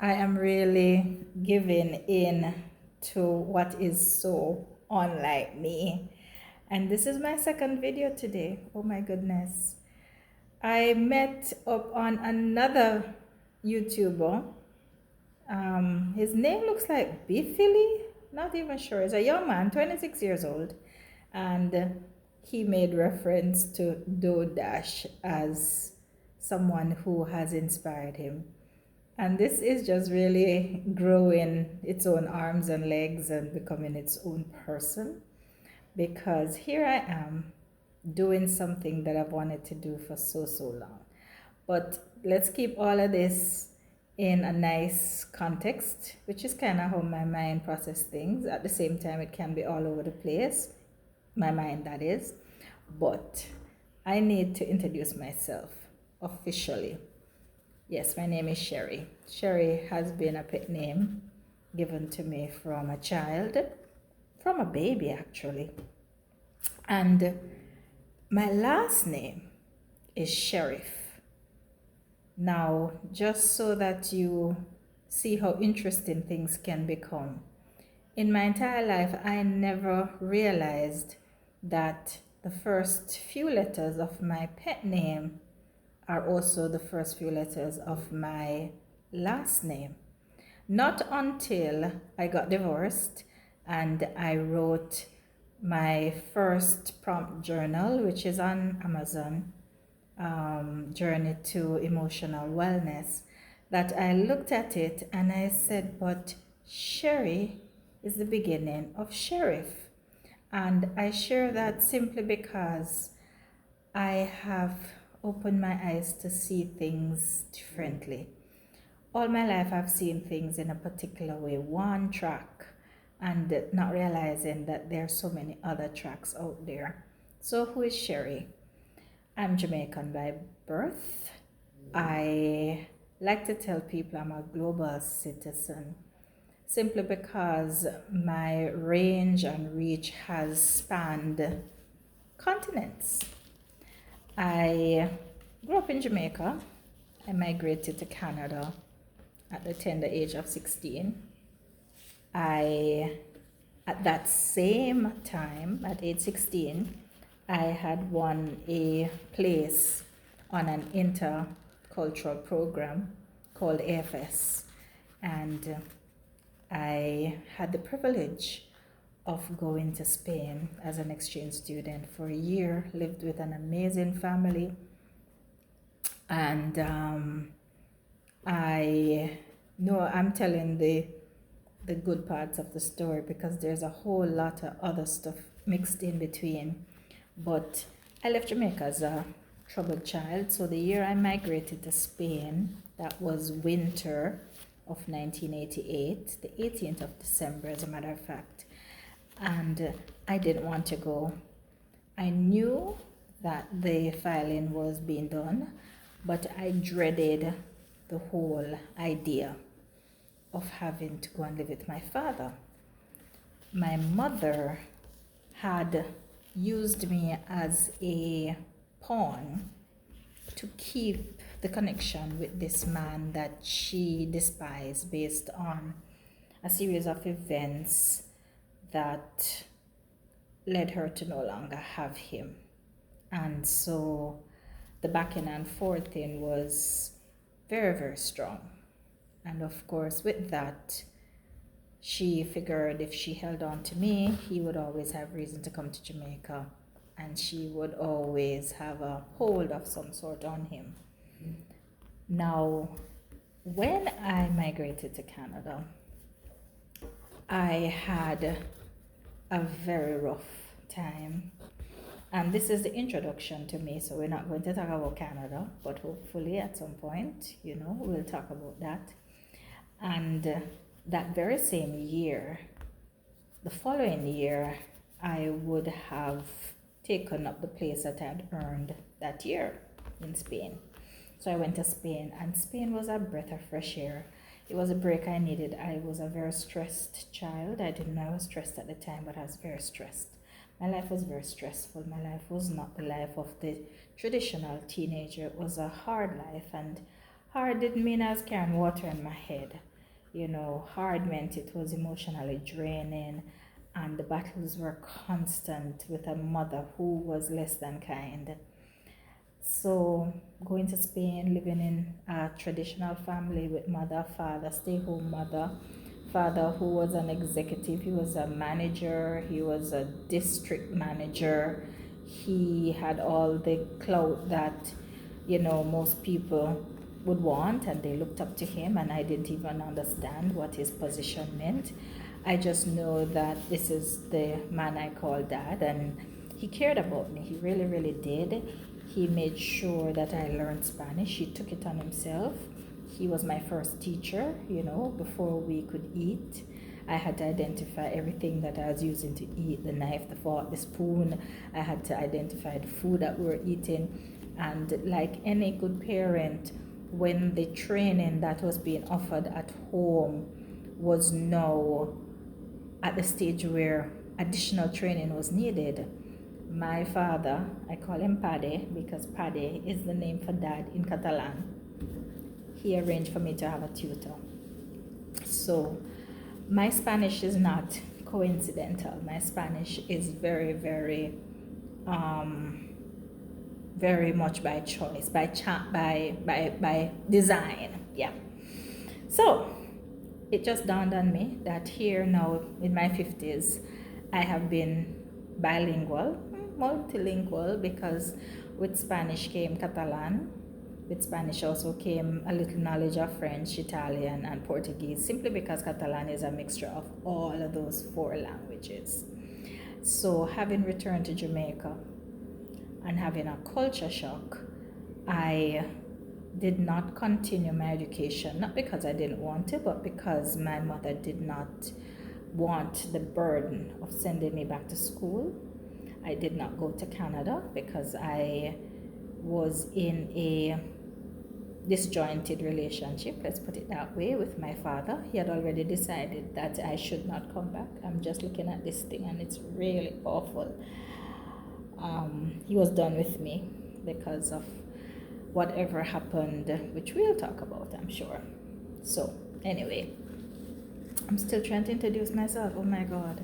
I am really giving in to what is so unlike me. And this is my second video today. Oh my goodness. I met up on another YouTuber. His name looks like Biffily. Not even sure. He's a young man, 26 years old. And he made reference to DoorDash as someone who has inspired him. And this is just really growing its own arms and legs and becoming its own person, because here I am doing something that I've wanted to do for so long. But let's keep all of this in a nice context, which is kind of how my mind processes things. At the same time, it can be all over the place, my mind that is. But I need to introduce myself officially. Yes, my name is Sheri. Sheri has been a pet name given to me from a child, from a baby actually. And my last name is Sheriff. Now, just so that you see how interesting things can become, in my entire life, I never realized that the first few letters of my pet name are also the first few letters of my last name. Not until I got divorced and I wrote my first prompt journal, which is on Amazon, Journey to Emotional Wellness, that I looked at it and I said, but Sheri is the beginning of Sheriff. And I share that simply because I have opened my eyes to see things differently. All my life I've seen things in a particular way, one track, and not realizing that there are so many other tracks out there. So who is Sheri? I'm Jamaican by birth. I like to tell people I'm a global citizen simply because my range and reach has spanned continents. I grew up in Jamaica. I migrated to Canada at the tender age of 16. At that same time, at age 16, I had won a place on an intercultural program called AFS. And I had the privilege of going to Spain as an exchange student for a year, lived with an amazing family. And I know I'm telling the good parts of the story because there's a whole lot of other stuff mixed in between. But I left Jamaica as a troubled child. So the year I migrated to Spain, that was winter of 1988, the 18th of December, as a matter of fact. And I didn't want to go. I knew that the filing was being done, but I dreaded the whole idea of having to go and live with my father. My mother had used me as a pawn to keep the connection with this man that she despised based on a series of events that led her to no longer have him. And so the backing and forth thing was very strong. And of course, with that, she figured if she held on to me, he would always have reason to come to Jamaica, and she would always have a hold of some sort on him. Now, when I migrated to Canada, I had a very rough time. And this is the introduction to me, so we're not going to talk about Canada, but hopefully at some point, we'll talk about that. And that very same year, the following year, I would have taken up the place that I had earned that year in Spain. So I went to Spain, and Spain was a breath of fresh air. It was a break I needed. I was a very stressed child. I didn't know I was stressed at the time, but I was very stressed. My life was very stressful. My life was not the life of the traditional teenager. It was a hard life, and hard didn't mean I was carrying water in my head. hard meant it was emotionally draining, and the battles were constant with a mother who was less than kind. So going to Spain, living in a traditional family with mother, father, stay home mother, father who was an executive, he was a manager, he was a district manager, he had all the clout that most people would want, and they looked up to him, and I didn't even understand what his position meant. I just know that this is the man I call dad, and he cared about me. He really, really did. He made sure that I learned Spanish. He took it on himself. He was my first teacher, before we could eat. I had to identify everything that I was using to eat, the knife, the fork, the spoon. I had to identify the food that we were eating. And like any good parent, when the training that was being offered at home was now at the stage where additional training was needed, my father, I call him Pade because Pade is the name for dad in Catalan, he arranged for me to have a tutor. So my Spanish is not coincidental. My Spanish is very, very, very much by choice, by design. Yeah. So it just dawned on me that here now in my 50s, I have been bilingual, multilingual, because with Spanish came Catalan. With Spanish also came a little knowledge of French, Italian, and Portuguese, simply because Catalan is a mixture of all of those 4 languages. So having returned to Jamaica and having a culture shock, I did not continue my education, not because I didn't want to, but because my mother did not want the burden of sending me back to school. I did not go to Canada because I was in a disjointed relationship, let's put it that way, with my father. He had already decided that I should not come back. I'm just looking at this thing and it's really awful. He was done with me because of whatever happened, which we'll talk about, I'm sure. So anyway, I'm still trying to introduce myself. Oh my God.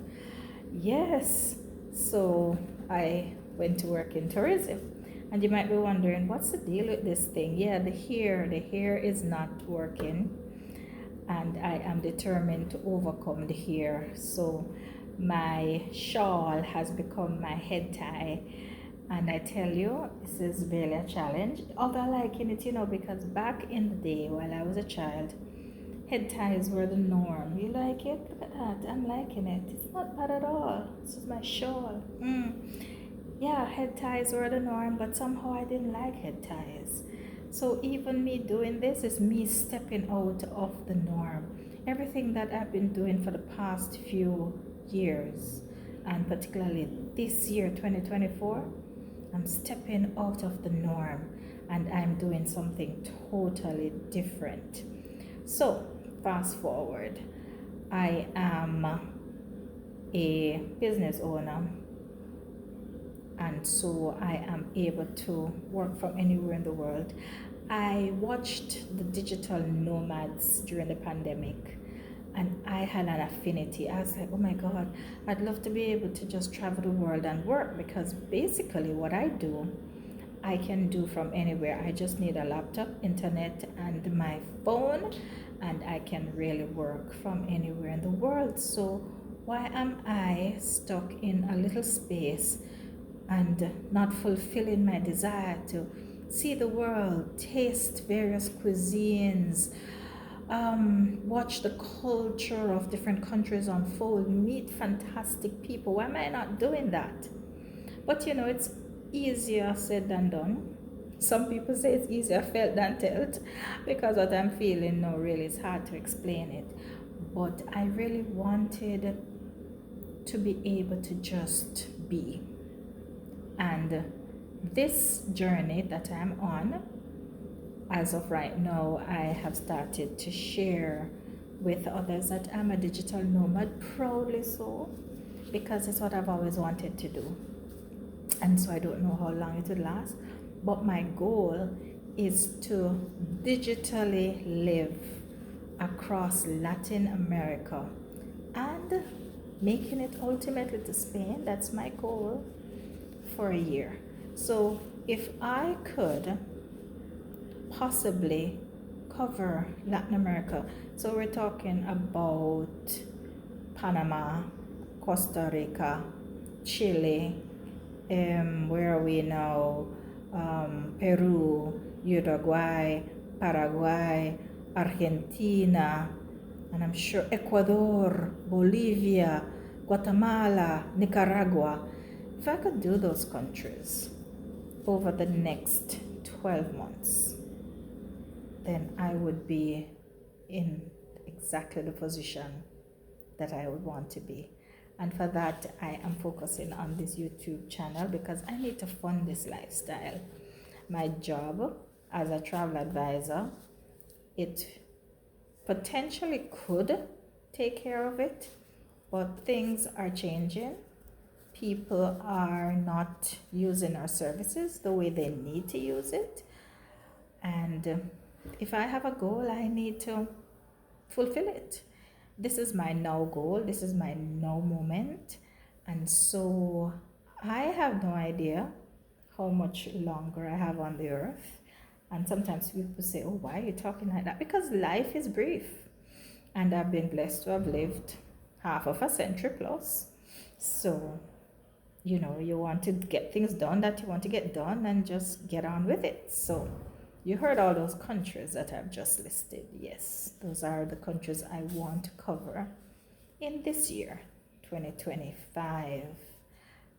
Yes. So I went to work in tourism. And you might be wondering, what's the deal with this thing? Yeah, the hair is not working. And I am determined to overcome the hair. So my shawl has become my head tie. And I tell you, this is really a challenge. Although I liking it, because back in the day while I was a child, head ties were the norm. You like it? Look at that. I'm liking it. It's not bad at all. This is my shawl. Yeah, head ties were the norm, but somehow I didn't like head ties. So even me doing this is me stepping out of the norm. Everything that I've been doing for the past few years, and particularly this year, 2024, I'm stepping out of the norm and I'm doing something totally different. So fast forward, I am a business owner, and so I am able to work from anywhere in the world. I watched the digital nomads during the pandemic, and I had an affinity. I was like, oh my God, I'd love to be able to just travel the world and work, because basically what I do, I can do from anywhere. I just need a laptop, internet, and my phone, and I can really work from anywhere in the world. So why am I stuck in a little space and not fulfilling my desire to see the world, taste various cuisines, watch the culture of different countries unfold, meet fantastic people? Why am I not doing that? But it's easier said than done. Some people say it's easier felt than told, because what I'm feeling now really is hard to explain it. But I really wanted to be able to just be. And this journey that I'm on, as of right now, I have started to share with others that I'm a digital nomad, proudly so, because it's what I've always wanted to do. And so I don't know how long it will last, but my goal is to digitally live across Latin America and making it ultimately to Spain. That's my goal for a year. So if I could possibly cover Latin America, so we're talking about Panama, Costa Rica, Chile, where are we now? Peru, Uruguay, Paraguay, Argentina, and I'm sure Ecuador, Bolivia, Guatemala, Nicaragua. If I could do those countries over the next 12 months, then I would be in exactly the position that I would want to be. And for that, I am focusing on this YouTube channel because I need to fund this lifestyle. My job as a travel advisor, it potentially could take care of it, but things are changing. People are not using our services the way they need to use it. And if I have a goal, I need to fulfill it. This is my now goal, this is my now moment. And so I have no idea how much longer I have on the earth. And sometimes people say, oh, why are you talking like that? Because life is brief. And I've been blessed to have lived half of a century plus. So, you know, you want to get things done that you want to get done and just get on with it. So you heard all those countries that I've just listed. Yes, those are the countries I want to cover in this year, 2025.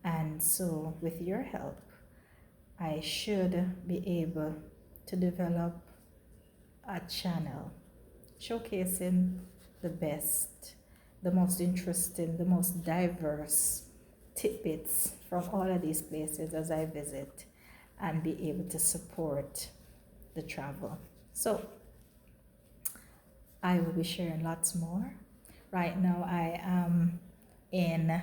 And so with your help, I should be able to develop a channel showcasing the best, the most interesting, the most diverse tidbits from all of these places as I visit and be able to support the travel. So I will be sharing lots more. Right now I am in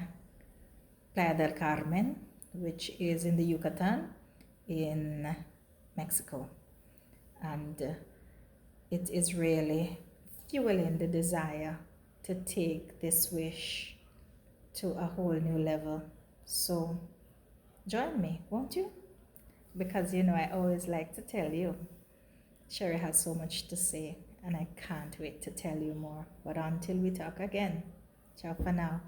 Playa del Carmen, which is in the Yucatan in Mexico. And it is really fueling the desire to take this wish to a whole new level. So join me, won't you? Because you know, I always like to tell you, Sheri has so much to say, and I can't wait to tell you more. But until we talk again, ciao for now.